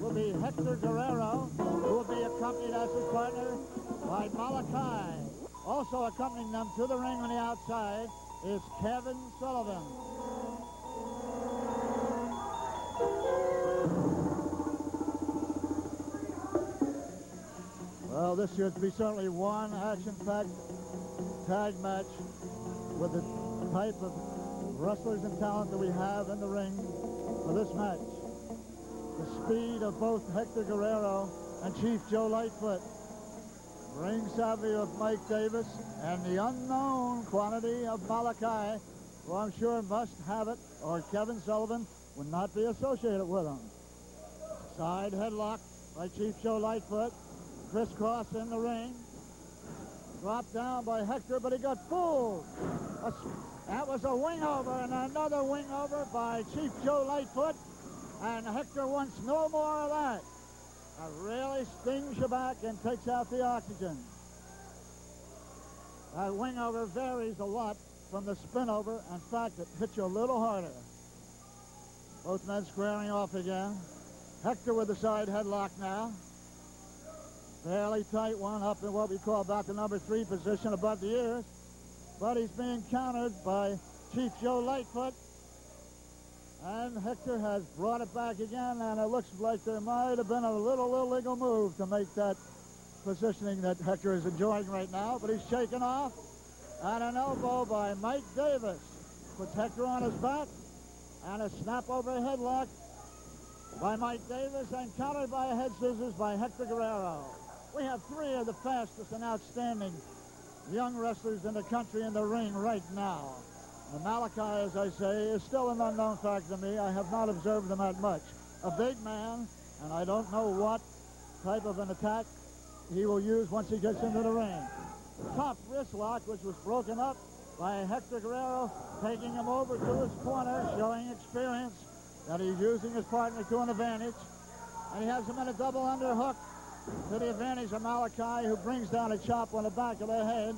will be Hector Guerrero, who will be accompanied as his partner by Malachi. Also accompanying them to the ring on the outside is Kevin Sullivan. Well, this should be certainly one action-packed tag match with the type of wrestlers and talent that we have in the ring for this match. The speed of both Hector Guerrero and Chief Joe Lightfoot, ring savvy of Mike Davis, and the unknown quantity of Malachi, who I'm sure must have it, or Kevin Sullivan would not be associated with him. Side headlock by Chief Joe Lightfoot. Crisscross in the ring. Dropped down by Hector, but he got fooled. That was a wing over, and another wing over by Chief Joe Lightfoot. And Hector wants no more of that. It really stings you back and takes out the oxygen. That wing over varies a lot from the spin over. In fact, it hits you a little harder. Both men squaring off again. Hector with the side headlock now. Fairly tight one up in what we call about the number 3 position above the ears. But he's being countered by Chief Joe Lightfoot. And Hector has brought it back again, and it looks like there might have been a little illegal move to make that positioning that Hector is enjoying right now. But he's shaken off. And an elbow by Mike Davis puts Hector on his back. And a snap over headlock by Mike Davis, and countered by a head scissors by Hector Guerrero. We have 3 of the fastest and outstanding young wrestlers in the country in the ring right now. And Malachi, as I say, is still an unknown fact to me. I have not observed him that much. A big man, and I don't know what type of an attack he will use once he gets into the ring. Top wrist lock, which was broken up by Hector Guerrero, taking him over to his corner, showing experience that he's using his partner to an advantage. And he has him in a double underhook to the advantage of Malachi, who brings down a chop on the back of the head.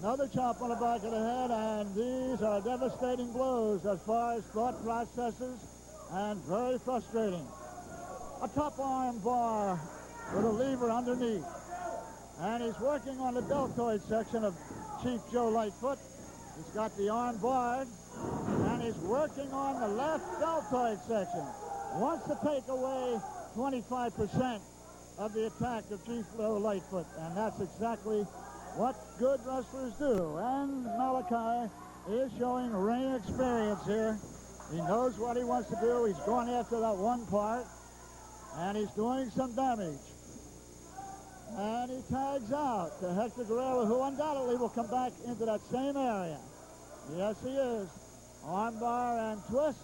Another chop on the back of the head, and these are devastating blows as far as thought processes, and very frustrating. A top arm bar with a lever underneath. And he's working on the deltoid section of Chief Joe Lightfoot. He's got the arm barred, and he's working on the left deltoid section. Wants to take away 25% of the attack of Chief Joe Lightfoot, and that's exactly what good wrestlers do. And Malachi is showing ring experience here. He knows what he wants to do. He's going after that one part, and he's doing some damage. And he tags out to Hector Guerrero, who undoubtedly will come back into that same area. Yes, he is. Armbar and twist.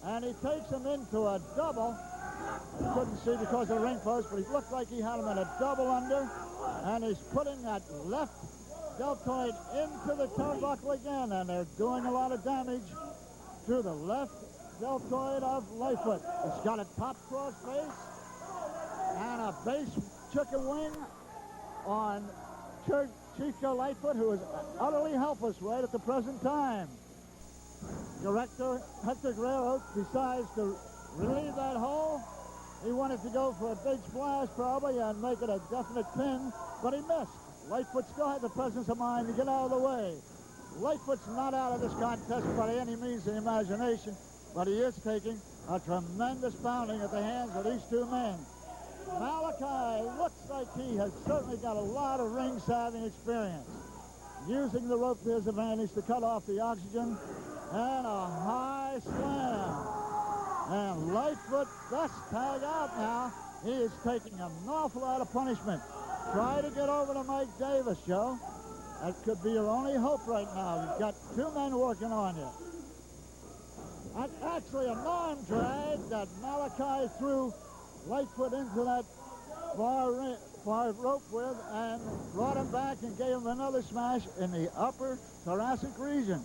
And he takes him into a double. I couldn't see because of the ring post, but he looked like he had him in a double under. And he's putting that left deltoid into the turnbuckle again. And they're doing a lot of damage to the left deltoid of Lightfoot. He's got a top cross base and a base chicken wing on Chief Joe Lightfoot, who is utterly helpless right at the present time. Director Hector Guerrero decides to relieve that hole. He wanted to go for a big splash probably and make it a definite pin, but he missed. Lightfoot still had the presence of mind to get out of the way. Lightfoot's not out of this contest by any means of the imagination, but he is taking a tremendous pounding at the hands of these 2 men. Malachi looks like he has certainly got a lot of ring savvy experience, using the rope to his advantage to cut off the oxygen, and a high slam. And Lightfoot does tag out now. He is taking an awful lot of punishment. Try to get over to Mike Davis, Joe. That could be your only hope right now. You've got 2 men working on you. And actually an arm drag that Malachi threw Lightfoot into that far rope with and brought him back and gave him another smash in the upper thoracic region.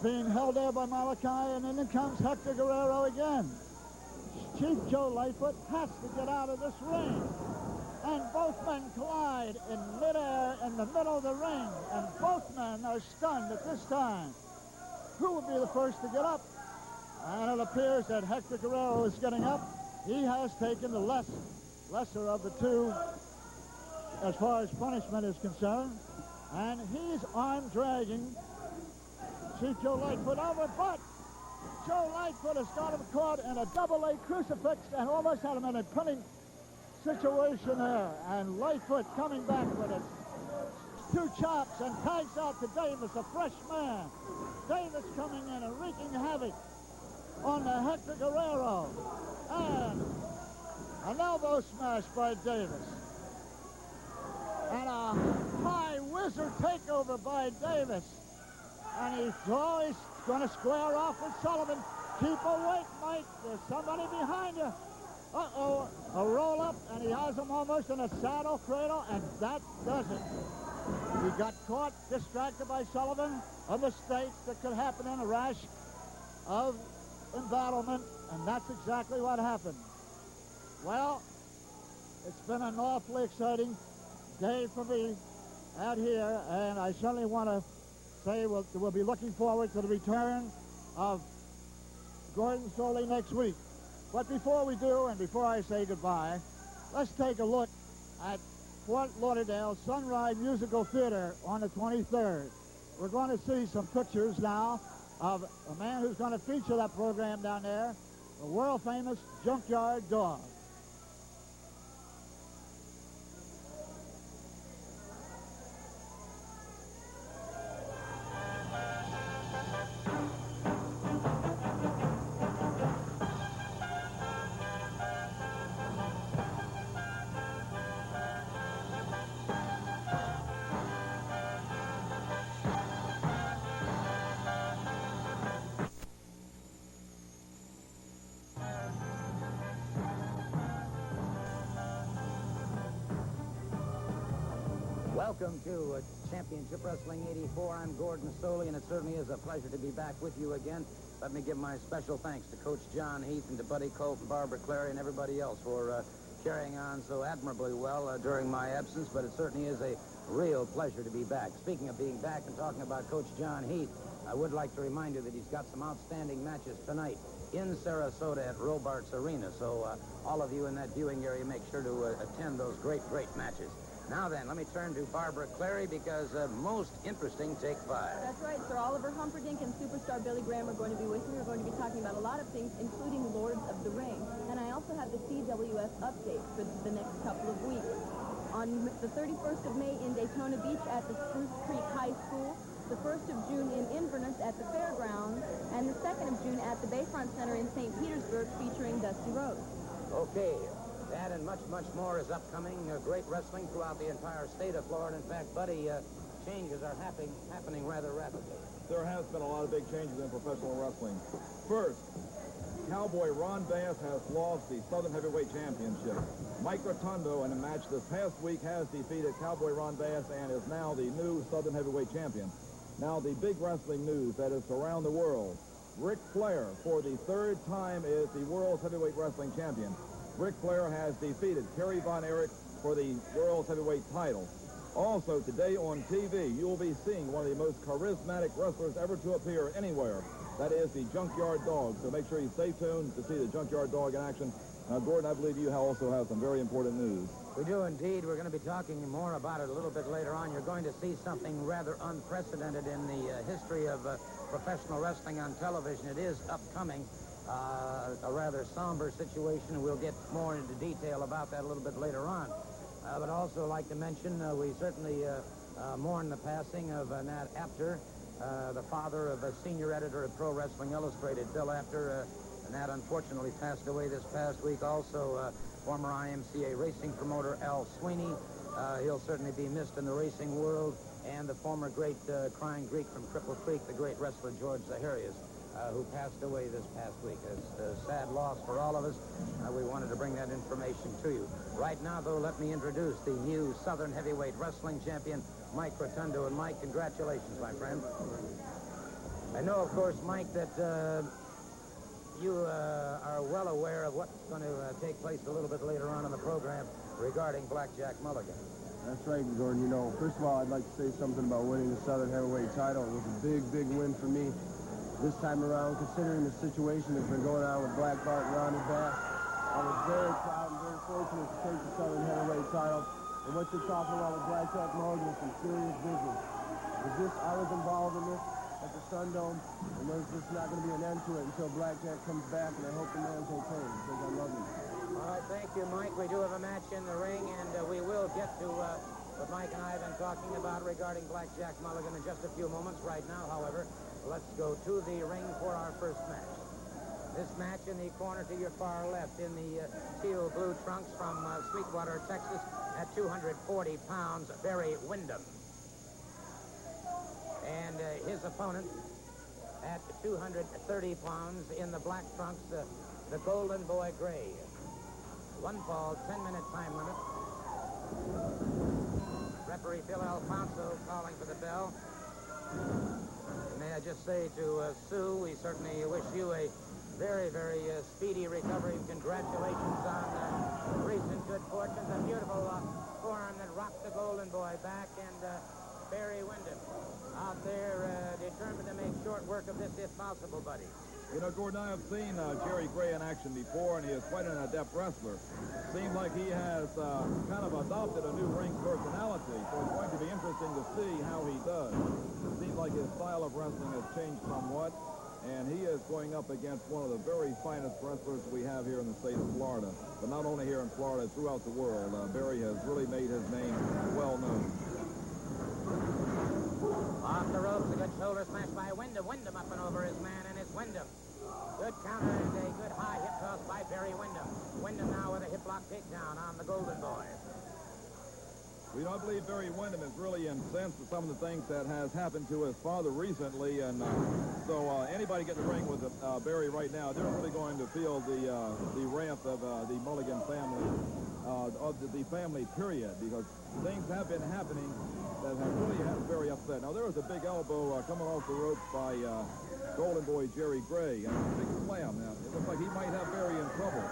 Being held there by Malachi, and then in comes Hector Guerrero again. Chief Joe Lightfoot has to get out of this ring. And both men collide in midair in the middle of the ring, and both men are stunned at this time. Who will be the first to get up? And it appears that Hector Guerrero is getting up. he has taken the lesser of the two as far as punishment is concerned. And he's arm dragging Chief Joe Lightfoot over, but Joe Lightfoot has got him caught in a double-A crucifix and almost had him in a pinning situation there. And Lightfoot coming back with it. 2 chops and tags out to Davis, a fresh man. Davis coming in and wreaking havoc on the Hector Guerrero. And an elbow smash by Davis. And a high wizard takeover by Davis. And he's always going to square off with Sullivan. Keep awake, Mike. There's somebody behind you. Uh-oh, a roll-up, and he has him almost in a saddle cradle, and that does it. He got caught, distracted by Sullivan. A mistake that could happen in a rash of embattlement, and that's exactly what happened. Well, it's been an awfully exciting day for me out here, and I certainly want to say we'll be looking forward to the return of Gordon Soley next week. But before we do, and before I say goodbye, let's take a look at Fort Lauderdale Sunrise Musical Theater on the 23rd. We're going to see some pictures now of a man who's going to feature that program down there, the world-famous Junkyard Dog. Welcome to Championship Wrestling 84. I'm Gordon Soley, and it certainly is a pleasure to be back with you again. Let me give my special thanks to Coach John Heath and to Buddy Colt and Barbara Clary and everybody else for carrying on so admirably well during my absence, but it certainly is a real pleasure to be back. Speaking of being back and talking about Coach John Heath, I would like to remind you that he's got some outstanding matches tonight in Sarasota at Robarts Arena, so all of you in that viewing area make sure to attend those great matches. Now then, let me turn to Barbara Clary because most interesting take 5. That's right, Sir Oliver Humperdinck and superstar Billy Graham are going to be with me. We're going to be talking about a lot of things, including Lords of the Ring. And I also have the CWF update for the next couple of weeks. On the 31st of May in Daytona Beach at the Spruce Creek High School, the 1st of June in Inverness at the Fairgrounds, and the 2nd of June at the Bayfront Center in St. Petersburg featuring Dusty Rhodes. Okay. That and much more is upcoming. Great wrestling throughout the entire state of Florida. In fact, Buddy, changes are happening rather rapidly. There has been a lot of big changes in professional wrestling. First, Cowboy Ron Bass has lost the Southern Heavyweight Championship. Mike Rotundo, in a match this past week, has defeated Cowboy Ron Bass and is now the new Southern Heavyweight Champion. Now, the big wrestling news that is around the world. Ric Flair, for the 3rd time, is the World Heavyweight Wrestling Champion. Ric Flair has defeated Kerry Von Erich for the World Heavyweight title. Also, today on TV, you'll be seeing one of the most charismatic wrestlers ever to appear anywhere. That is the Junkyard Dog. So make sure you stay tuned to see the Junkyard Dog in action. Now, Gordon, I believe you also have some very important news. We do indeed. We're going to be talking more about it a little bit later on. You're going to see something rather unprecedented in the history of professional wrestling on television. It is upcoming. A rather somber situation. We'll get more into detail about that a little bit later on. But also like to mention, we certainly mourn the passing of Nat Apter, the father of a senior editor of Pro Wrestling Illustrated, Bill Apter. Nat unfortunately passed away this past week. Also, former IMCA racing promoter Al Sweeney. He'll certainly be missed in the racing world. And the former great Crying Greek from Cripple Creek, the great wrestler George Zaharias, who passed away this past week. It's a sad loss for all of us. We wanted to bring that information to you. Right now, though, let me introduce the new Southern Heavyweight Wrestling Champion, Mike Rotundo. And, Mike, congratulations, my friend. I know, of course, Mike, that you are well aware of what's going to take place a little bit later on in the program regarding Blackjack Mulligan. That's right, Gordon. You know, first of all, I'd like to say something about winning the Southern Heavyweight title. It was a big win for me. This time around, considering the situation that's been going on with Black Bart and Ronnie Bass, I was very proud and very fortunate to take the Southern Heavyweight title. And what you're talking about with Blackjack Mulligan is some serious business. I was involved in this at the Sun Dome, and there's just not going to be an end to it until Blackjack comes back, and I hope the man's okay, because I love him. All right, thank you, Mike. We do have a match in the ring, and we will get to what Mike and I have been talking about regarding Blackjack Mulligan in just a few moments. Right now, however, let's go to the ring for our first match. This match in the corner to your far left in the teal blue trunks from Sweetwater, Texas, at 240 pounds, Barry Windham. And his opponent at 230 pounds in the black trunks, the Golden Boy Gray. One fall, 10-minute time limit. Referee Phil Alfonso calling for the bell. May I just say to Sue, we certainly wish you a very, very speedy recovery. Congratulations on recent good fortunes. A beautiful forearm that rocked the Golden Boy back, and Barry Windham out there determined to make short work of this if possible, buddy. You know, Gordon, I have seen Jerry Gray in action before, and he is quite an adept wrestler. Seems like he has kind of adopted a new ring personality, so it's going to be interesting to see how he does. It seems like his style of wrestling has changed somewhat, and he is going up against one of the very finest wrestlers we have here in the state of Florida. But not only here in Florida, throughout the world. Barry has really made his name well known. Off the ropes, a good shoulder smash by Windham. Windham up and over his man, and it's Windham. Good counter and a good high hip toss by Barry Windham. Windham now with a hip lock takedown on the Golden Boy. We don't believe Barry Windham is really incensed at some of the things that has happened to his father recently, and so anybody getting in the ring with Barry right now, they're really going to feel the wrath of the Mulligan family, of the family period, because things have been happening that have really had Barry upset. Now, there was a big elbow coming off the ropes by Golden Boy Jerry Gray, and a big slam. Now, it looks like he might have Barry in trouble.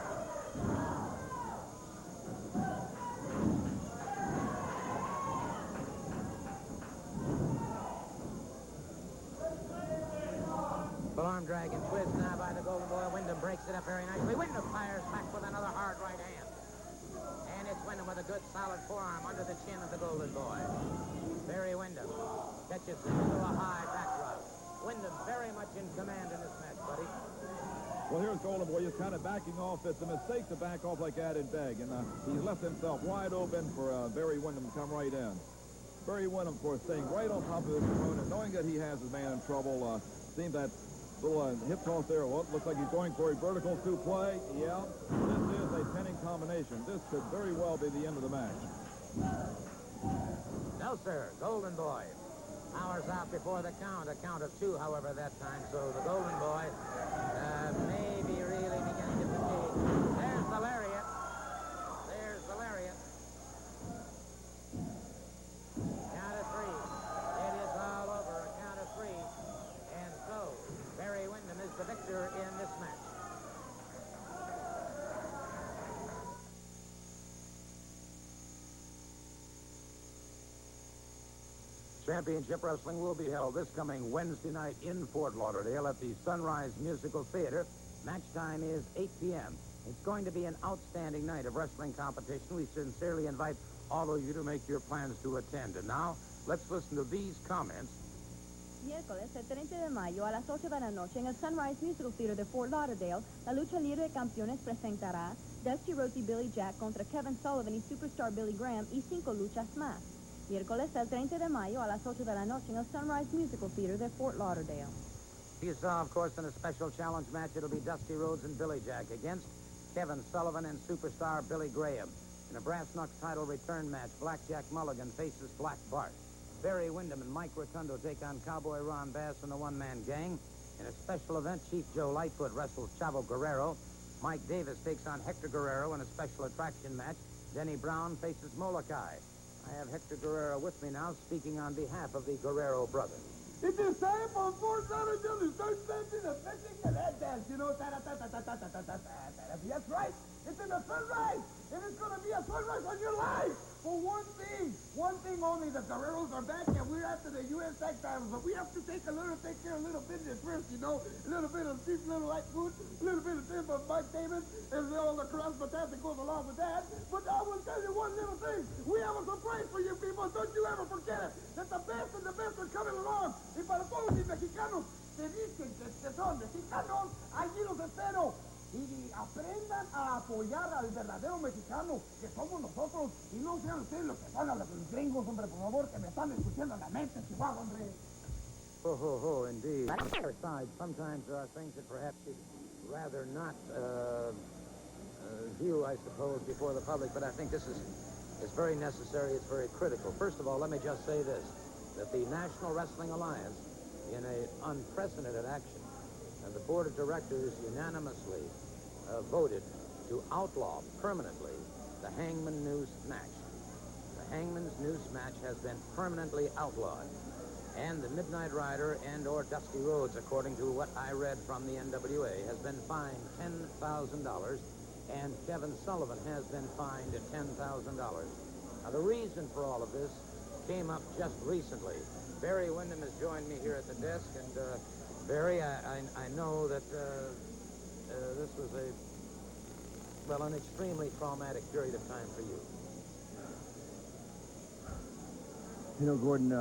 Full arm drag and twist now by the Golden Boy. Windham breaks it up very nicely. Windham fires back with another hard right hand. And it's Windham with a good solid forearm under the chin of the Golden Boy. Barry Windham catches him into a high back rub. Windham very much in command in this match, buddy. Well, here's Golden Boy. He's kind of backing off. It's a mistake to back off like that in beg, and he's left himself wide open for Barry Windham to come right in. Barry Windham, of course, staying right on top of his opponent, knowing that he has his man in trouble. Seems that little hip toss there. Well, looks like he's going for a vertical suplex. Yeah, this is a pinning combination. This could very well be the end of the match. No, sir. Golden Boy powers out before the count. A count of two, however, that time. So the Golden Boy may be really beginning to fatigue. There's the lariat. There's the lariat. Count of three. It is all over. A count of three. And so Barry Windham is the victor in this match. Championship Wrestling will be held this coming Wednesday night in Fort Lauderdale at the Sunrise Musical Theater. Match time is 8 p.m. It's going to be an outstanding night of wrestling competition. We sincerely invite all of you to make your plans to attend. And now, let's listen to these comments. Miércoles, el 30 de mayo, a las 8 de la noche, en el Sunrise Musical Theater de Fort Lauderdale, la lucha libre de campeones presentará Dusty Rhodes y Billy Jack contra Kevin Sullivan y Superstar Billy Graham y 5 luchas más. Miércoles, el 30 de mayo, a las 8 de la noche, en el Sunrise Musical Theater de Fort Lauderdale. You saw, of course, in a special challenge match, it'll be Dusty Rhodes and Billy Jack against Kevin Sullivan and Superstar Billy Graham. In a brass knucks title return match, Blackjack Mulligan faces Black Bart. Barry Windham and Mike Rotundo take on Cowboy Ron Bass and the one-man gang. In a special event, Chief Joe Lightfoot wrestles Chavo Guerrero. Mike Davis takes on Hector Guerrero in a special attraction match. Denny Brown faces Molokai. I have Hector Guerrero with me now, speaking on behalf of the Guerrero brothers. It's the same for Fort Lauderdale. The third station, the fishing, and that dance, you know. That's right. It's in the sunrise. And it's going to be a sunrise on your life. For one thing only, the Guerreros are back, and we're after the U.S. Tag Titles. But we have to take care of a little business first, you know. A little bit of cheap, little light food, a little bit of thin from Mike Davis. entertainment and all the razzmatazz that goes along with that. But I will tell you one little thing. We have a surprise for you people. Don't you ever forget it. That the best and the best are coming along. Y para todos mis mexicanos que dicen que son mexicanos, allí los espero. Y aprendan a apoyar al verdadero mexicano, que somos nosotros, y no sean ustedes los que son a los gringos, hombre, por favor, que me están escuchando en la mente, Chihuahua, hombre. Oh, indeed. Besides, sometimes there are things that perhaps you'd rather not view, I suppose, before the public, but I think this is very necessary, it's very critical. First of all, let me just say this, that the National Wrestling Alliance, in an unprecedented action, and the board of directors unanimously voted to outlaw permanently the Hangman Noose match. The Hangman's Noose match has been permanently outlawed. And the Midnight Rider and or Dusty Rhodes, according to what I read from the NWA, has been fined $10,000, and Kevin Sullivan has been fined $10,000. Now, the reason for all of this came up just recently. Barry Windham has joined me here at the desk, and Barry, I know that this was an extremely traumatic period of time for you. You know, Gordon,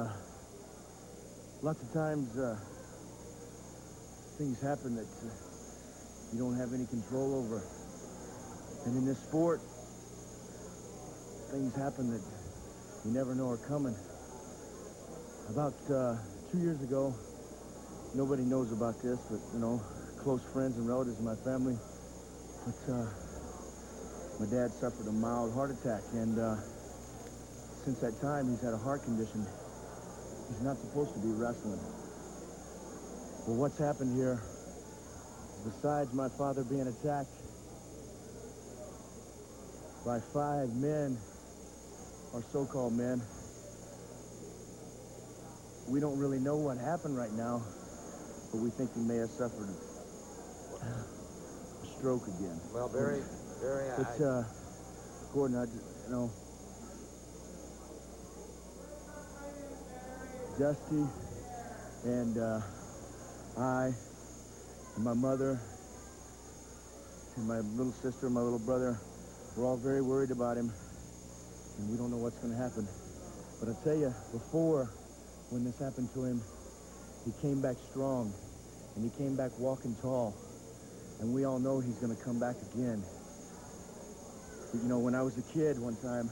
lots of times things happen that you don't have any control over. And in this sport, things happen that you never know are coming. About 2 years ago, nobody knows about this, but, you know, close friends and relatives in my family. But my dad suffered a mild heart attack, and since that time, he's had a heart condition. He's not supposed to be wrestling. Well, what's happened here, besides my father being attacked by 5 men, or so-called men, we don't really know what happened right now, but we think he may have suffered a stroke again. Well, Barry, But, Gordon, I just, you know, Dusty and I and my mother and my little sister and my little brother, we're all very worried about him, and we don't know what's going to happen. But I tell you, before, when this happened to him, he came back strong, and he came back walking tall, and we all know he's going to come back again. But, you know, when I was a kid one time,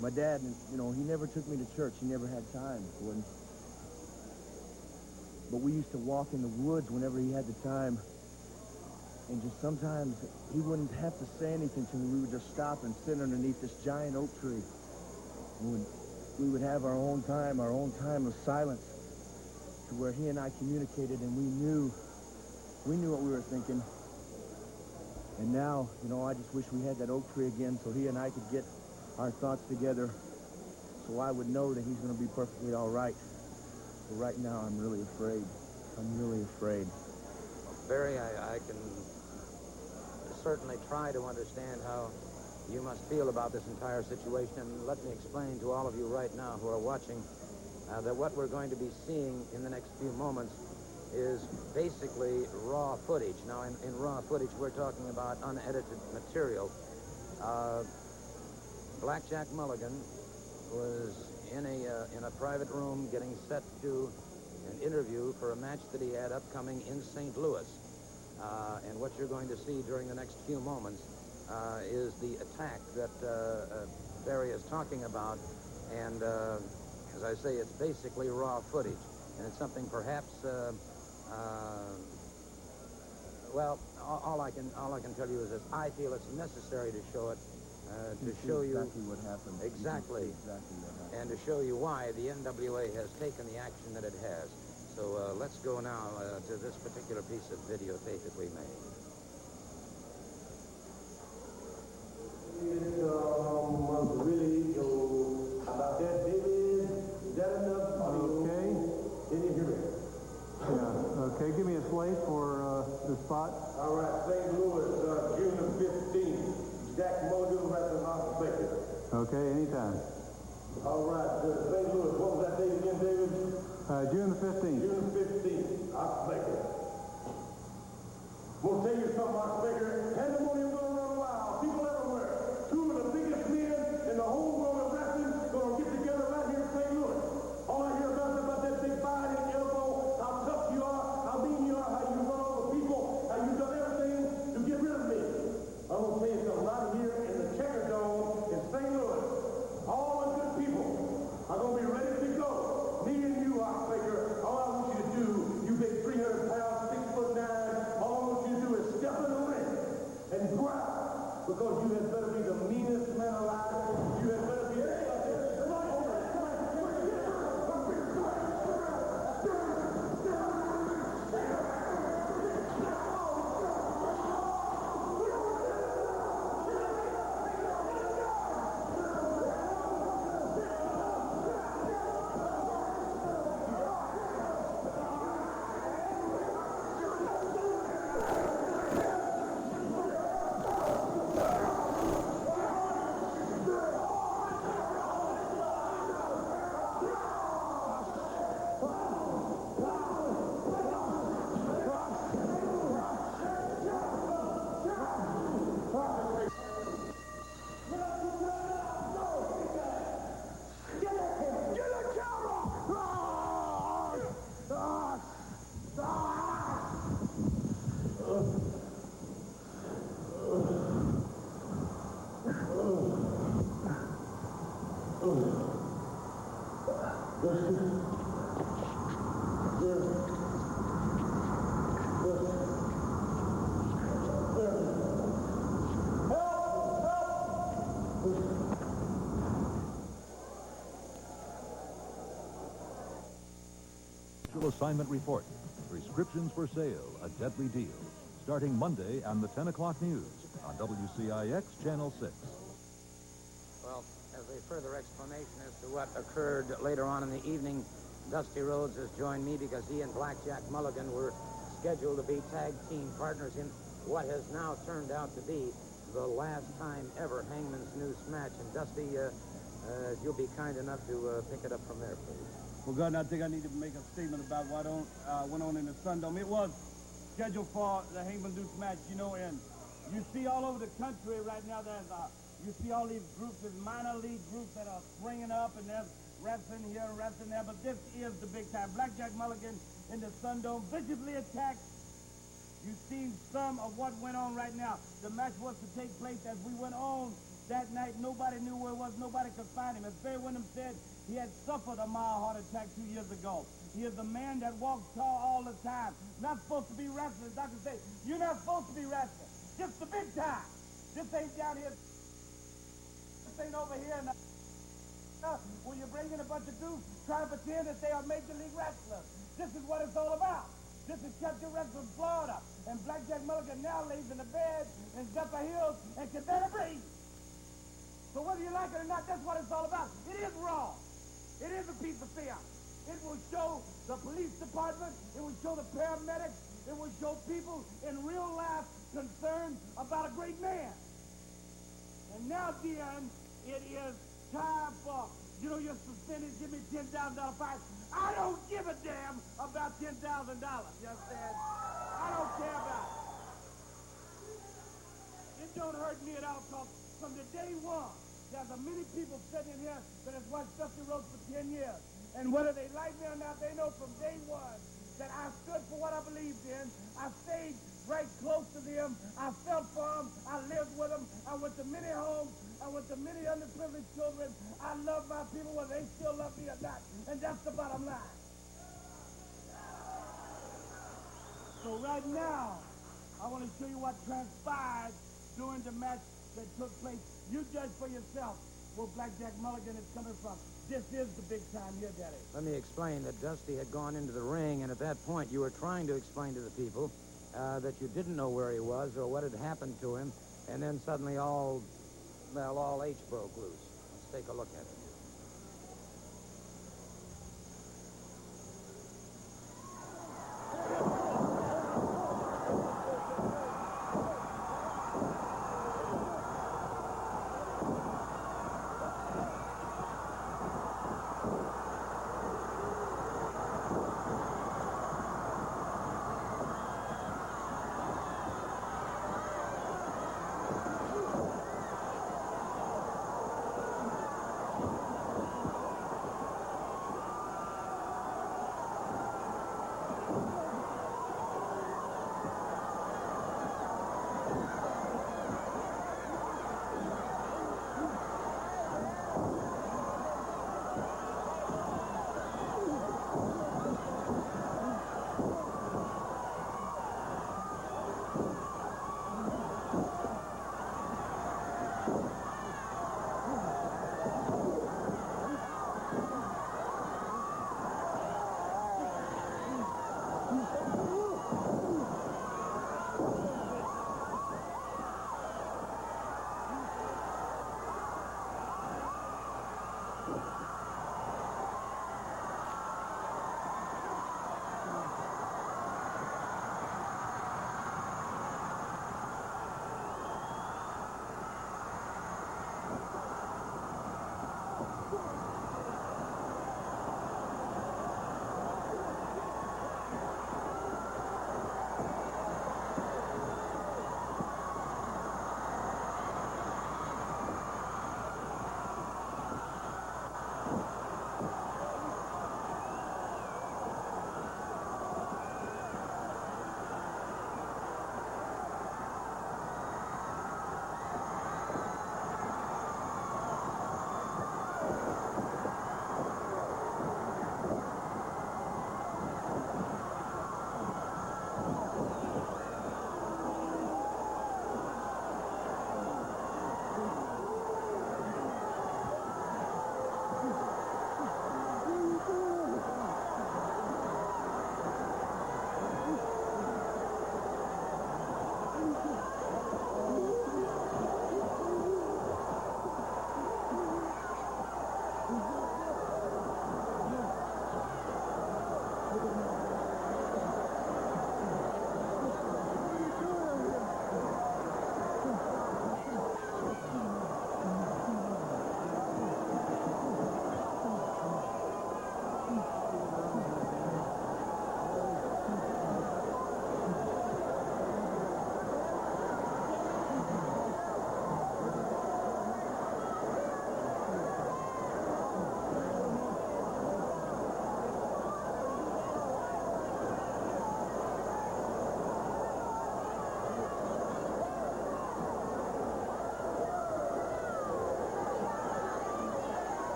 my dad, you know, he never took me to church. He never had time, Gordon. But we used to walk in the woods whenever he had the time. And just sometimes he wouldn't have to say anything to me. We would just stop and sit underneath this giant oak tree. We would have our own time of silence, to where he and I communicated, and we knew what we were thinking. And now, you know, I just wish we had that oak tree again so he and I could get our thoughts together, so I would know that he's going to be perfectly all right. But right now, I'm really afraid. I'm really afraid. Barry, I can certainly try to understand how you must feel about this entire situation. Let me explain to all of you right now who are watching that what we're going to be seeing in the next few moments is basically raw footage. Now, in raw footage, we're talking about unedited material. Blackjack Mulligan was in a private room getting set to do an interview for a match that he had upcoming in St. Louis. And what you're going to see during the next few moments is the attack that Barry is talking about. And as I say, it's basically raw footage. And it's something perhaps, well, all I can tell you is this. I feel it's necessary to show it. To show you exactly what happened. Exactly. Exactly what happened. And to show you why the NWA has taken the action that it has. So let's go now to this particular piece of videotape that we made. Really go about that, David. Is that enough? Okay. Did you hear me? Yeah. Okay, give me a slate for the spot. All right, St. Louis, June the 15th. Jack Mulligan wrestling off the Baker. Okay, anytime. All right, St. Louis, what was that date again, David? June the 15th. June 15th, off the Baker. I'm going to tell you something about Assignment report. Prescriptions for sale, a deadly deal. Starting Monday on the 10 o'clock news on WCIX Channel 6. Well, as a further explanation as to what occurred later on in the evening, Dusty Rhodes has joined me because he and Blackjack Mulligan were scheduled to be tag team partners in what has now turned out to be the last time ever Hangman's Noose match. And Dusty, if you'll be kind enough to pick it up from there, please. Well, Gordon, I think I need to make a statement about what went on in the Sundome. It was scheduled for the Hangman Noose match, you know, and you see all over the country right now, you see all these groups, these minor league groups that are springing up, and there's wrestling here and wrestling there, but this is the big time. Blackjack Mulligan in the Sundome, viciously attacked. You've seen some of what went on right now. The match was to take place as we went on that night. Nobody knew where it was. Nobody could find him. As Barry Windham said, he had suffered a mild heart attack 2 years ago. He is a man that walks tall all the time. Not supposed to be wrestling. Doctor say, you're not supposed to be wrestling. Just the big time. This ain't down here. This ain't over here. When you're bringing a bunch of dudes trying to pretend that they are major league wrestlers. This is what it's all about. This is Captain Wrestling Florida. And Blackjack Mulligan now lays in the bed in Zephyr Hills and can better breathe. So whether you like it or not, that's what it's all about. It is wrong. It is a piece of film. It will show the police department. It will show the paramedics. It will show people in real life concerned about a great man. And now, Dion, it is time for, you're suspended, give me $10,000 fine. I don't give a damn about $10,000. You understand? I don't care about it. It don't hurt me at all, because from the day one, there's many people sitting in here that have watched Dusty Rhodes for 10 years. And whether they like me or not, they know from day one that I stood for what I believed in. I stayed right close to them. I felt for them. I lived with them. I went to many homes. I went to many underprivileged children. I love my people whether they still love me or not. And that's the bottom line. So right now, I want to show you what transpired during the match that took place. You judge for yourself where Blackjack Mulligan is coming from. This is the big time here, Daddy. Let me explain that Dusty had gone into the ring, and at that point you were trying to explain to the people that you didn't know where he was or what had happened to him, and then suddenly all H broke loose. Let's take a look at it.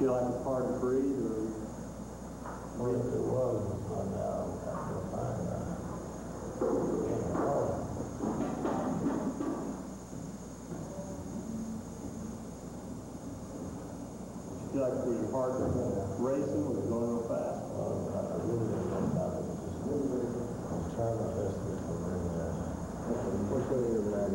feel like it's hard to breathe, or? Well, if it was, I'm fine. You feel like your heart was racing, was it going real fast? Well, I really didn't know about it. I was trying my best to get to the ring there. Which way is it at?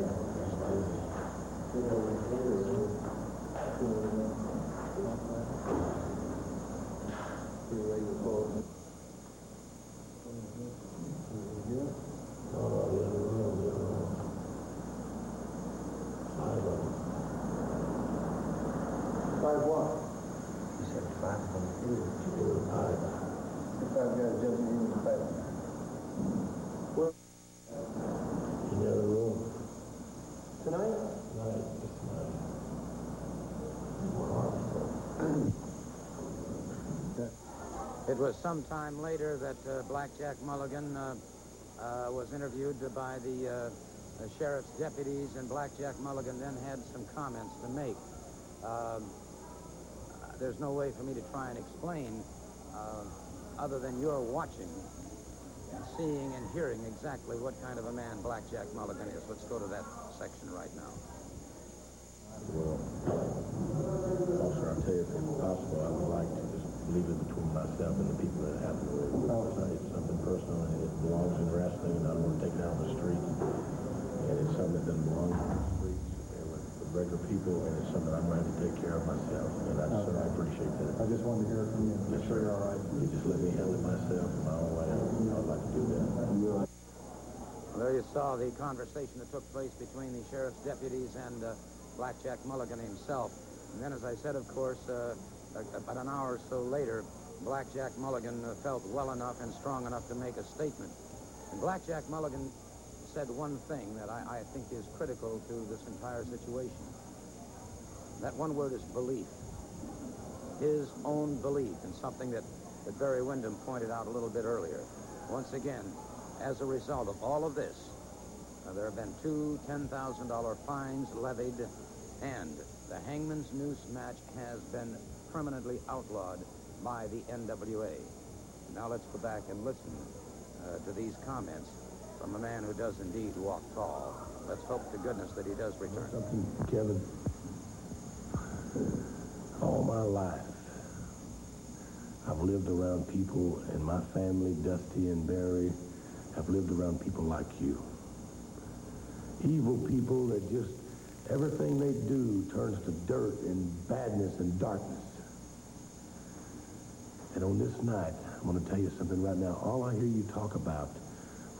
Pretty ready to pull. Five what? He said 5.2. If I've got a judgment in the back. Well, in the other room. Tonight? Tonight, this night. It was some time later that Blackjack Mulligan was interviewed by the sheriff's deputies, and Blackjack Mulligan then had some comments to make. There's no way for me to try and explain other than you're watching and seeing and hearing exactly what kind of a man Blackjack Mulligan is. Let's go to that section right now. Well, officer, I'll tell you, if possible, I would like to just leave it between myself and the people that happen to it. It's something personal, and it belongs in wrestling, and I don't want to take it out on the streets. And it's something that doesn't belong on the streets and with regular people, and it's something I'm going to have to take care of myself. And I certainly appreciate that. I just wanted to hear it from you. Make sure you're all right. You just let me handle it myself in my own way. I'd like to do that. Well, there you saw the conversation that took place between the sheriff's deputies and Blackjack Mulligan himself. And then, as I said, of course, about an hour or so later, Blackjack Mulligan felt well enough and strong enough to make a statement. And Blackjack Mulligan said one thing that I think is critical to this entire situation. That one word is belief. His own belief in something that Barry Windham pointed out a little bit earlier. Once again, as a result of all of this, there have been 2 $10,000 fines levied, and the Hangman's Noose match has been permanently outlawed by the NWA. Now let's go back and listen to these comments from a man who does indeed walk tall. Let's hope to goodness that he does return. Something, Kevin, all my life, I've lived around people, and my family, Dusty and Barry, have lived around people like you. Evil people that just, everything they do turns to dirt and badness and darkness. And on this night, I'm going to tell you something right now. All I hear you talk about,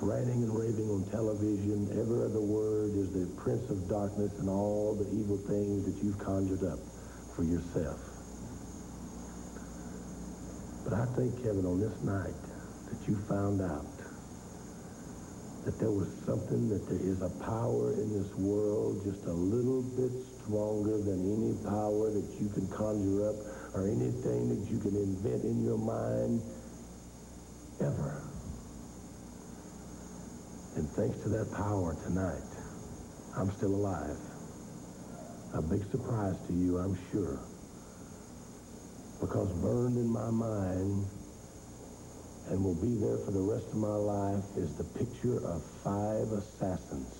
ranting and raving on television, every other word is the Prince of Darkness and all the evil things that you've conjured up for yourself. But I think, Kevin, on this night that you found out that there was something, that there is a power in this world just a little bit stronger than any power that you can conjure up or anything that you can invent in your mind ever. And thanks to that power tonight, I'm still alive. A big surprise to you, I'm sure. Because burned in my mind, and will be there for the rest of my life, is the picture of 5 assassins.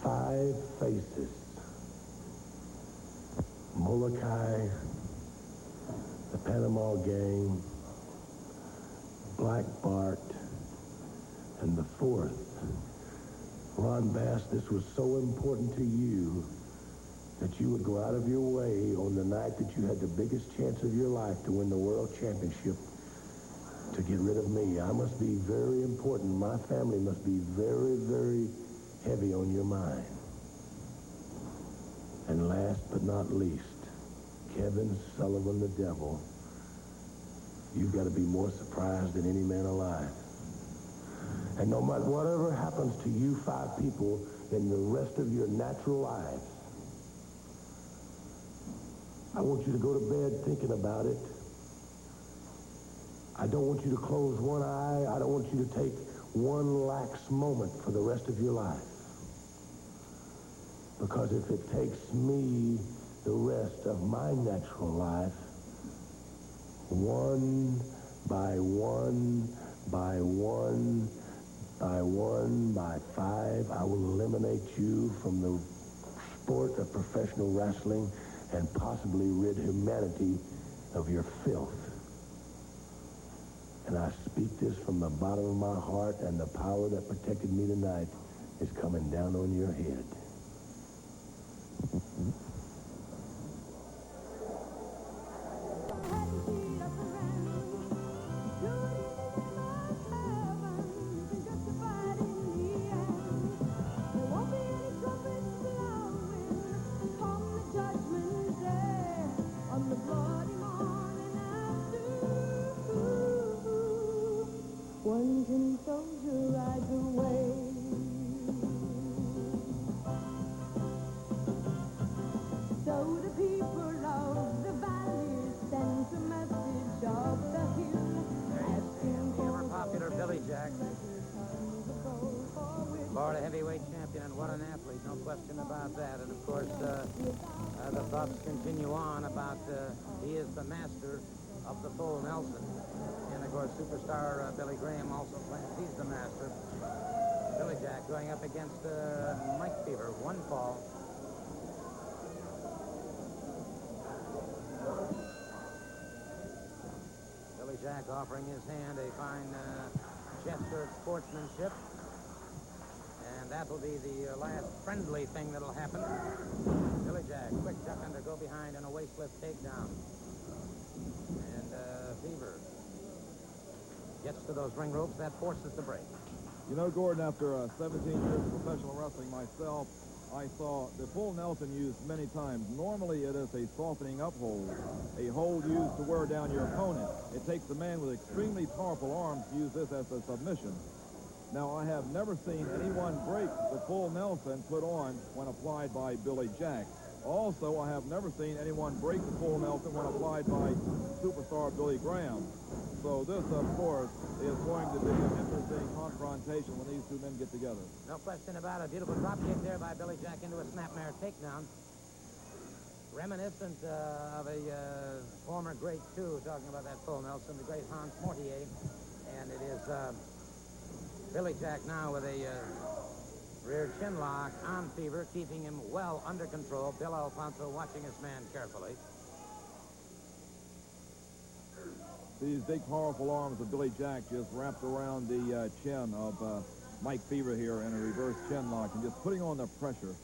5 faces. Molokai, the Panama Gang, Black Bart, and the 4th. Ron Bass, this was so important to you that you would go out of your way on the night that you had the biggest chance of your life to win the World Championship to get rid of me. I must be very important. My family must be very, very heavy on your mind. And last but not least, Kevin Sullivan, the Devil. You've got to be more surprised than any man alive. And no matter whatever happens to you 5 people in the rest of your natural lives, I want you to go to bed thinking about it. I don't want you to close one eye. I don't want you to take one lax moment for the rest of your life. Because if it takes me the rest of my natural life. One by one, by one, by one, by five, I will eliminate you from the sport of professional wrestling and possibly rid humanity of your filth. And I speak this from the bottom of my heart, and the power that protected me tonight is coming down on your head. Florida heavyweight champion, and what an athlete, no question about that. And of course, the thoughts continue on about he is the master of the full Nelson. And of course, superstar Billy Graham also claims he's the master. Billy Jack going up against Mike Fever, one fall. Billy Jack offering his hand a fine gesture of sportsmanship. And that'll be the last friendly thing that'll happen. Billy Jack, quick duck under, go behind, and a waist lift takedown. And Fever gets to those ring ropes. That forces the break. You know, Gordon, after 17 years of professional wrestling myself, I saw the full Nelson used many times. Normally, it is a softening up hold, a hold used to wear down your opponent. It takes a man with extremely powerful arms to use this as a submission. Now, I have never seen anyone break the full Nelson put on when applied by Billy Jack. Also, I have never seen anyone break the full Nelson when applied by superstar Billy Graham. So this, of course, is going to be an interesting confrontation when these two men get together. No question about it. Beautiful drop kick there by Billy Jack into a snapmare takedown. Reminiscent of a former great, too, talking about that full Nelson, the great Hans Mortier. And it is Billy Jack now with a rear chin lock on Fever, keeping him well under control. Bill Alfonso watching his man carefully. These big, powerful arms of Billy Jack just wrapped around the chin of Mike Fever here in a reverse chin lock and just putting on the pressure.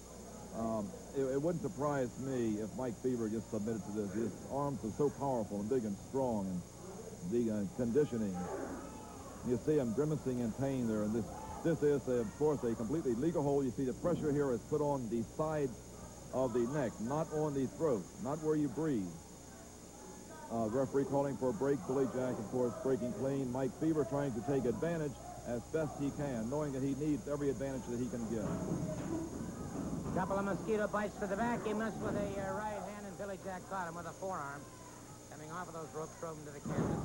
It wouldn't surprise me if Mike Fever just submitted to this. His arms are so powerful and big and strong, and the conditioning. You see him grimacing in pain there, and this is, of course, a completely legal hold. You see the pressure here is put on the side of the neck, not on the throat, not where you breathe. Referee calling for a break. Billy Jack, of course, breaking clean. Mike Fever trying to take advantage as best he can, knowing that he needs every advantage that he can get. Couple of mosquito bites to the back. He missed with a right hand, and Billy Jack caught him with a forearm. Coming off of those ropes, drove him to the canvas.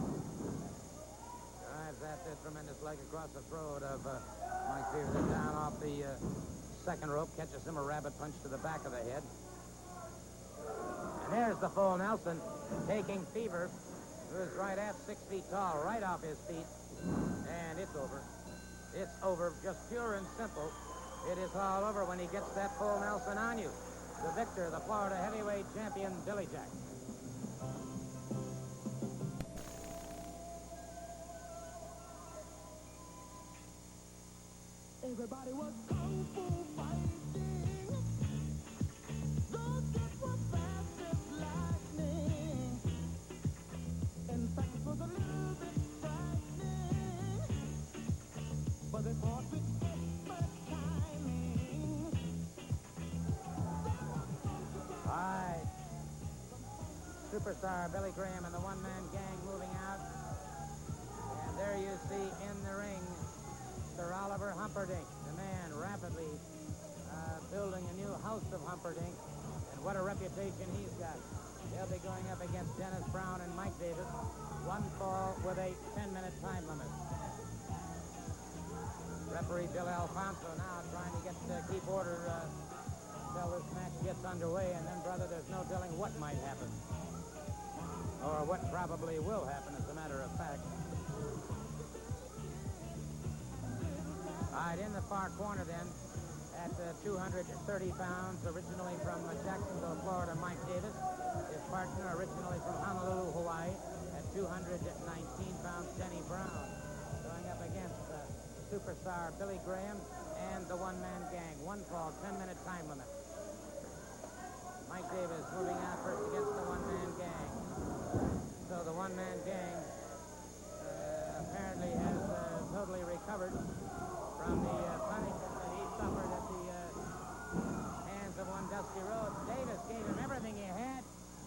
Drives that tremendous leg across the throat of Mike Fever. Then down off the second rope, catches him a rabbit punch to the back of the head. And there's the full Nelson, taking Fever, who is right at 6 feet tall, right off his feet. And it's over. It's over, just pure and simple. It is all over when he gets that full Nelson on you. The victor, the Florida heavyweight champion, Billy Jack. Everybody was kung fu fighting. Those kids were fast as lightning. In fact, it was a little bit frightening. But they fought with expert timing. All right. Superstar Billy Graham and the one-man gang moving out. And there you see in the ring Sir Oliver Humperdinck, the man rapidly building a new house of Humperdinck, and what a reputation he's got. They'll be going up against Dennis Brown and Mike Davis. One fall with a 10-minute time limit. Referee Bill Alfonso now trying to keep order until this match gets underway, and then, brother, there's no telling what might happen. Or what probably will happen, as a matter of fact. All right, in the far corner, then, at 230 pounds, originally from Jacksonville, Florida, Mike Davis. His partner, originally from Honolulu, Hawaii, at 219 pounds, Denny Brown. Going up against superstar Billy Graham and the one-man gang. One fall, 10-minute time limit. Mike Davis moving out first against the one-man gang. So the one-man gang apparently has totally recovered from the punishment that he suffered at the hands of one Dusty Rhodes. Davis gave him everything he had.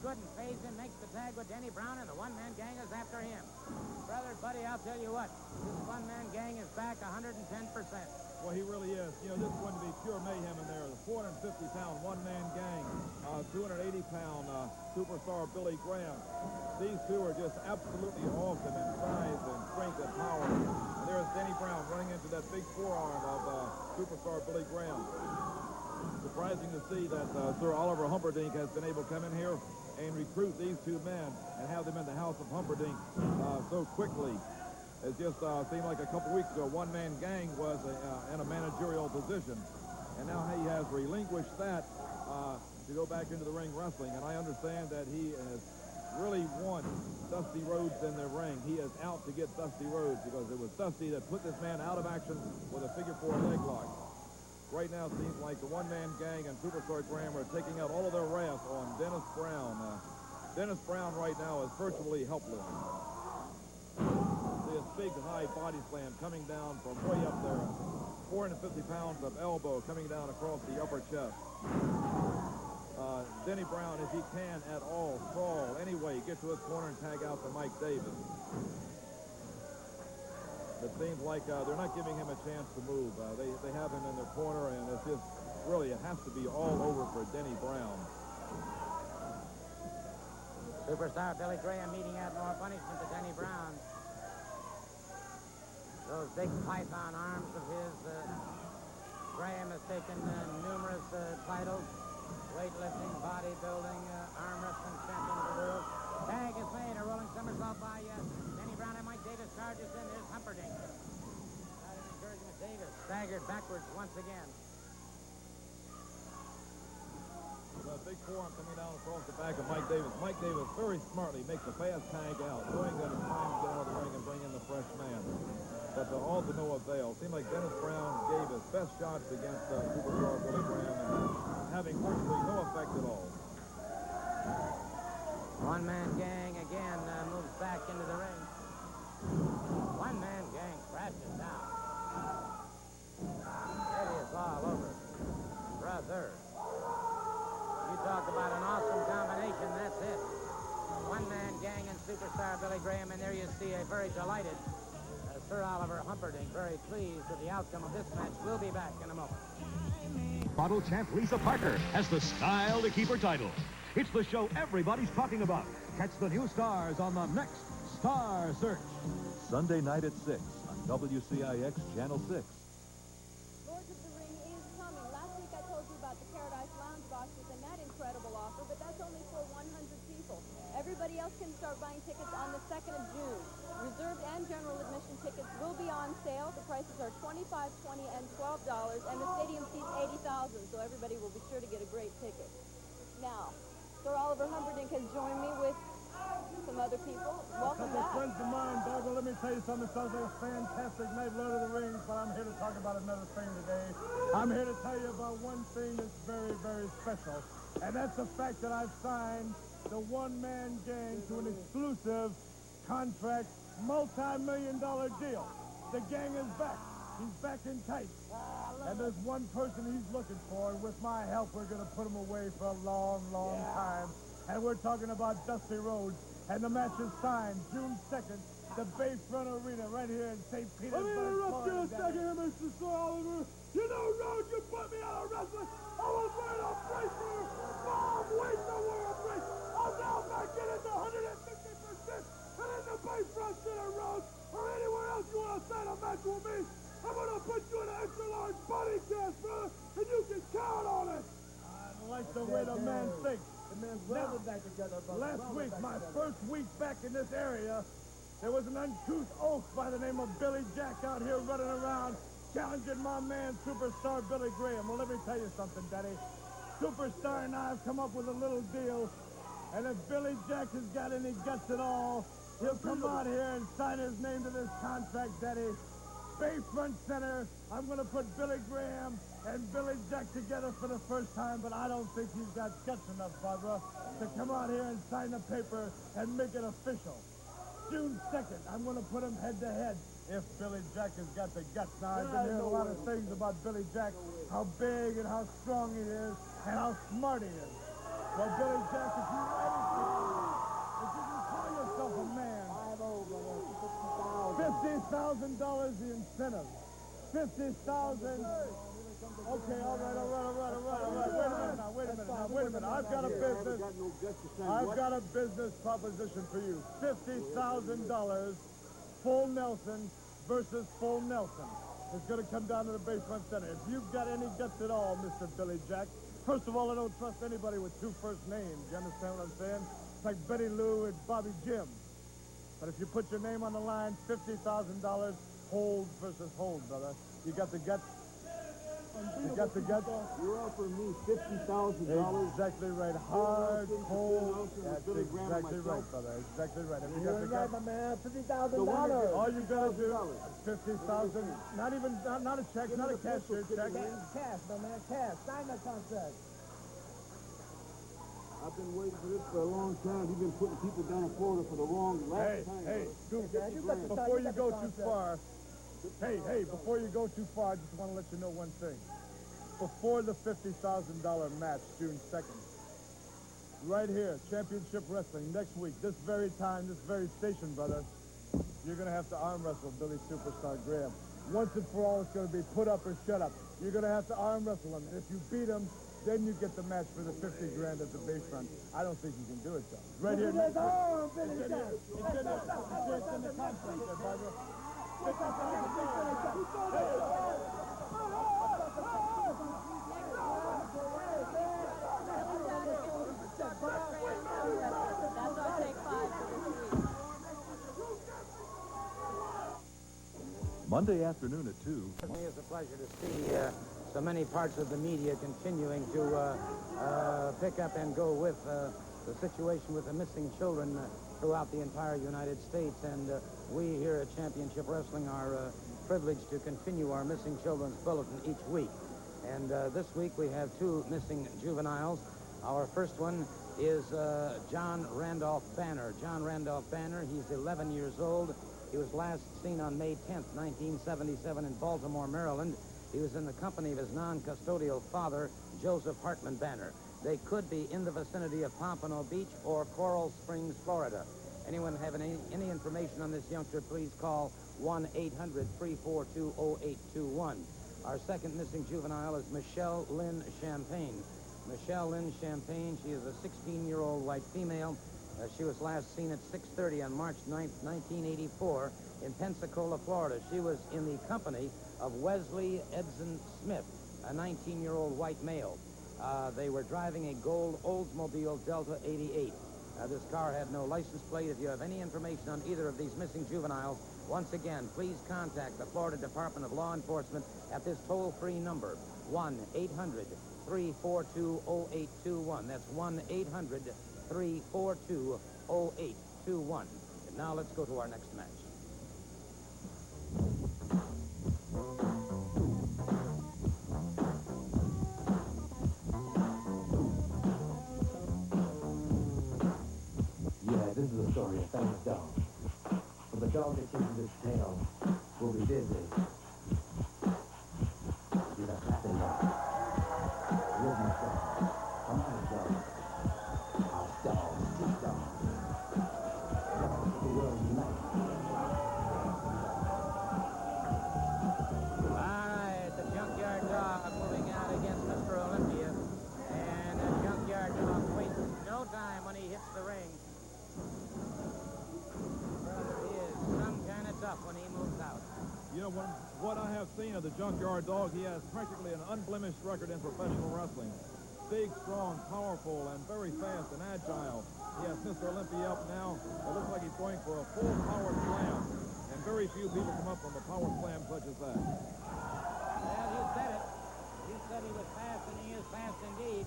Couldn't phase him, makes the tag with Denny Brown, and the one-man gang is after him. Brother, buddy, I'll tell you what, this one-man gang is back 110%. Well, he really is. You know, this is going to be pure mayhem in there. The 450-pound one-man gang, 280-pound superstar Billy Graham. These two are just absolutely awesome in size and strength and power. And there's Denny Brown running into that big forearm of superstar Billy Graham. Surprising to see that Sir Oliver Humperdinck has been able to come in here and recruit these two men and have them in the house of Humperdinck so quickly. It just seemed like a couple weeks ago, one-man gang was in a managerial position. And now he has relinquished that to go back into the ring wrestling. And I understand that he has really won Dusty Rhodes in the ring. He is out to get Dusty Rhodes because it was Dusty that put this man out of action with a figure-4 leg lock. Right now, it seems like the one-man gang and Superstar Graham are taking out all of their wrath on Dennis Brown. Dennis Brown right now is virtually helpless. See his big high body slam coming down from way up there. 450 pounds of elbow coming down across the upper chest. Denny Brown, if he can at all, crawl anyway, get to his corner and tag out to Mike Davis. It seems like they're not giving him a chance to move. They have him in their corner, and it's just really, it has to be all over for Denny Brown. Superstar Billy Graham meeting out more punishment to Denny Brown. Those big python arms of his. Graham has taken numerous titles. Weightlifting, bodybuilding, arm wrestling champion of the world. Tag is made, a rolling somersault by Denny Brown and Mike Davis charges in. There's Humperdinck. Not an encouragement. Davis staggered backwards once again. A big forearm coming down across the back of Mike Davis. Mike Davis very smartly makes a fast tag out, knowing that it's time to get out of the ring and bring in the fresh man. But all to no avail. Seemed like Dennis Brown gave his best shots against superstar Billy Graham, and having virtually no effect at all. One-man gang again moves back into the ring. One-man gang crashes down. It is all over. Brother. You talk about an awesome combination, that's it. One-man gang and superstar Billy Graham, and there you see a very delighted Sir Oliver Humperdinck, very pleased with the outcome of this match. We'll be back in a moment. Bottle champ Lisa Parker has the style to keep her title. It's the show everybody's talking about. Catch the new stars on the next Star Search. Sunday night at 6 on WCIX Channel 6. Lords of the Ring is coming. Last week I told you about the Paradise Lounge boxes and that incredible offer, but that's only for 100 people. Everybody else can start buying tickets on the 2nd of June. Reserved and general admission tickets will be on sale. The prices are $25, $20, and $12, and the stadium seats 80,000, so everybody will be sure to get a great ticket. Now, Sir Oliver Humperdinck has joined me with some other people. Welcome back. Friends of mine, Doug. Well, let me tell you something. It's a fantastic night, Lord of the Rings, but I'm here to talk about another thing today. I'm here to tell you about one thing that's very, very special, and that's the fact that I've signed the one-man gang to an exclusive contract, multi-million-dollar deal. The gang is back. He's back in tight. And there's one person he's looking for, and with my help, we're going to put him away for a long, long time. And we're talking about Dusty Rhodes. And the match is signed June 2nd, the Bayfront Arena right here in St. Petersburg. Let me interrupt you a second here, Mr. Sir Oliver. You know, Rhodes, you put me out of wrestling. I was wearing a bracer. Mom, wait to wear a brace. I'm now back in at the 150%. And in the Bayfront Center, Rhodes, or anywhere else you want to sign a match with me, I'm going to put you in an extra-large body cast, brother, and you can count on it. the way the man thinks. The man's welded back together, brother. Last week, my first week back in this area, there was an uncouth oaf by the name of Billy Jack out here running around challenging my man, Superstar Billy Graham. Well, let me tell you something, Denny. Superstar and I have come up with a little deal, and if Billy Jack has got any guts at all, he'll come out here and sign his name to this contract, Denny. Bayfront Center, I'm going to put Billy Graham and Billy Jack together for the first time, but I don't think he's got guts enough, Barbara, to come out here and sign the paper and make it official. June 2nd, I'm going to put him head-to-head if Billy Jack has got the guts. Now, I've been hearing a lot of things about Billy Jack, how big and how strong he is and how smart he is. Well, Billy Jack, if you can call yourself a man, $50,000 the incentive. 50,000. Okay, all right. Wait a minute. I've got a business proposition for you. $50,000 full Nelson versus full Nelson. It's going to come down to the Bayfront Center. If you've got any guts at all, Mr. Billy Jack, first of all, I don't trust anybody with two first names. You understand what I'm saying? It's like Betty Lou and Bobby Jim. But if you put your name on the line, $50,000, hold versus hold, brother. You got the guts? You got the guts? You're offering me $50,000. Exactly right. Hard, cold. That's exactly right, brother. Exactly right. If you got the guts, my man. $50,000. all you gotta do, 50,000. Not a check, not a cashier check. Cash, my man. Cash. Sign that contract. I've been waiting for this for a long time. You've been putting people down in Florida for the wrong last time. Before you go too far, before you go too far, I just want to let you know one thing. Before the $50,000 match, June 2nd, right here, Championship Wrestling, next week, this very time, this very station, brother, you're going to have to arm wrestle Billy Superstar Graham. Once and for all, it's going to be put up or shut up. You're going to have to arm wrestle him. And if you beat him, then you get the match for the 50 grand at the Bayfront. I don't think you can do it, though. Right here. It's in the contract there, Barbara. That's our take 5 for this week. Monday afternoon at 2. It's a pleasure to see so many parts of the media continuing to pick up and go with the situation with the missing children throughout the entire United States. And we here at Championship Wrestling are privileged to continue our Missing Children's Bulletin each week. And this week we have 2 missing juveniles. Our first one is John Randolph Banner. John Randolph Banner, he's 11 years old. He was last seen on May 10th, 1977 in Baltimore, Maryland. He was in the company of his non-custodial father, Joseph Hartman Banner. They could be in the vicinity of Pompano Beach or Coral Springs, Florida. Anyone have any information on this youngster, please call 1-800-342-0821. Our second missing juvenile is Michelle Lynn Champagne. Michelle Lynn Champagne, she is a 16-year-old white female. She was last seen at 6:30 on March 9th, 1984 in Pensacola, Florida. She was in the company of Wesley Edson Smith, a 19-year-old white male. They were driving a gold Oldsmobile Delta 88. This car had no license plate. If you have any information on either of these missing juveniles, once again, please contact the Florida Department of Law Enforcement at this toll-free number, 1-800-342-0821. That's 1-800-342-0821. And now let's go to our next match. Yeah, this is a story of famous dog. But the dog that chases its tail will be busy. He's a passing dog. Rhythm dog. Harmonic dog. House dog. Street dog. Dogs of the world unite. All right, the Junkyard Dog moving out against Mr. Olympia. And the Junkyard Dog wastes no time when he hits the ring. Brother, he is some kind of tough when he moves out. You know, what I have seen of the Junkyard Dog, he has practically an unblemished record in professional wrestling. big, strong, powerful, and very fast and agile. He has Mr. Olympia up now. It looks like he's going for a full power slam. And very few people come up from a power slam such as that. Well, you said it. You said he was fast, and he is fast indeed.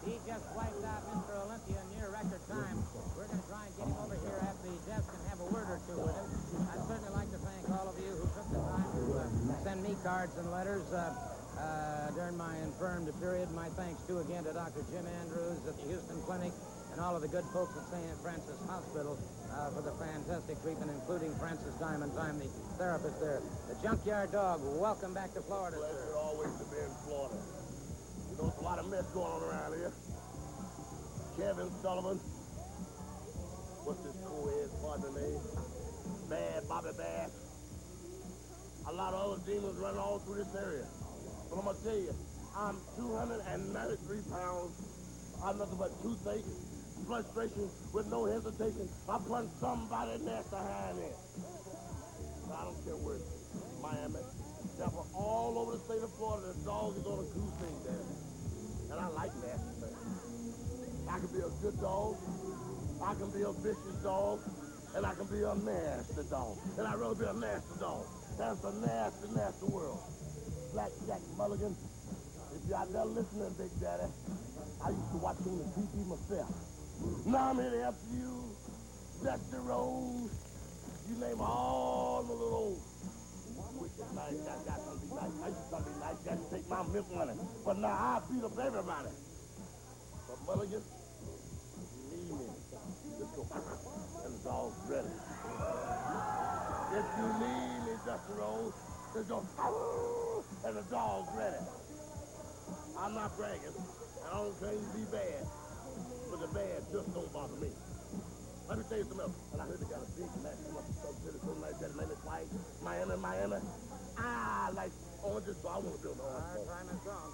He just wiped out Mr. Olympia in near record time. We're going to try and get him over here at the desk and have a word or two with him. I'd certainly like to thank all of you who took the time to send me cards and letters during my infirmed period. My thanks, too, again to Dr. Jim Andrews at the Houston Clinic and all of the good folks at St. Francis Hospital for the fantastic treatment, including Francis Diamond Time, the therapist there. The Junkyard Dog, welcome back to Florida, sir. Pleasure always to be in Florida. You know, there's a lot of mess going on around here. Kevin Sullivan. What's this co-ed partner name? Bad Bobby Bass. A lot of other demons running all through this area. But I'm going to tell you, I'm 293 pounds. I'm nothing but toothache, frustration, with no hesitation. I punch somebody nasty behind it. I don't care where it's Miami, Tampa, all over the state of Florida, the dog is on a crusade there. And I like nasty things. I can be a good dog, I can be a vicious dog, and I can be a nasty dog. And I'd rather be a nasty dog. That's a nasty, nasty world. Black Jack Mulligan, if you're out there listening, Big Daddy, I used to watch him on TV myself. Now I'm here to answer you, Dusty Rose, you name all the little wicked nice guys got to be nice. I used to be nice guys to take my milk money, but now I beat up everybody. But Mulligan, you need me, just go, and the dog's ready. If you need me, Dusty Rose, just go, and the dog's ready. I'm not bragging. I don't claim to be bad, but the bad just don't bother me. Let me tell you something else. And I heard they got a big match come up in some city, something like that, maybe twice. Miami. I like oranges, so I want to build an orange. Our time is gone.